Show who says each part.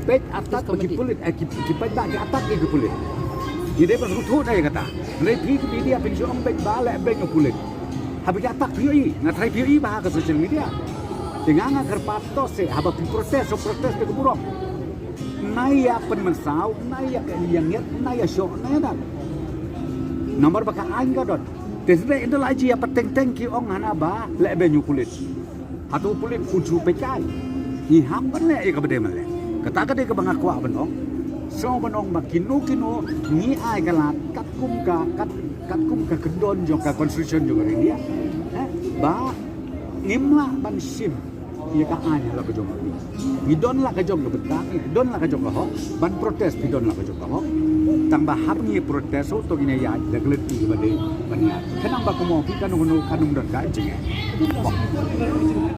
Speaker 1: Pej atas bagi pulit, kita tak ke atas ke pulit. Jadi pas aku tuh dah kata, lebih ke media pensiun orang pej balik pej ke pulit. Habis atas PUI, ngatrai PUI bah ke social media. Dengan agar patos habis protes ke burung. Naya penmensau, naya keliangiat, naya syok, naya dah. Nomor bakal aing kadot. Desde itu lagi apa teng ki ong hana ba lebe nyu kulit. Hatu kulit uju pekai. Ni hamban le ka bede male. Kata ka de ka banga kwa benong. So benong makino ni ai galat kat kum ka kendon jo ka constitution jo ni dia. Ba ngimla ban sim. Ia ka ai la ka jong. Bidon la ka jong ka betak, don la ka jong ka ho. Ban protes bidon la ka jong ka ho. Tang bahap ni protes so to gina ya da gleti bade bania. Kenang ba ko mo ki kanung don ka jing.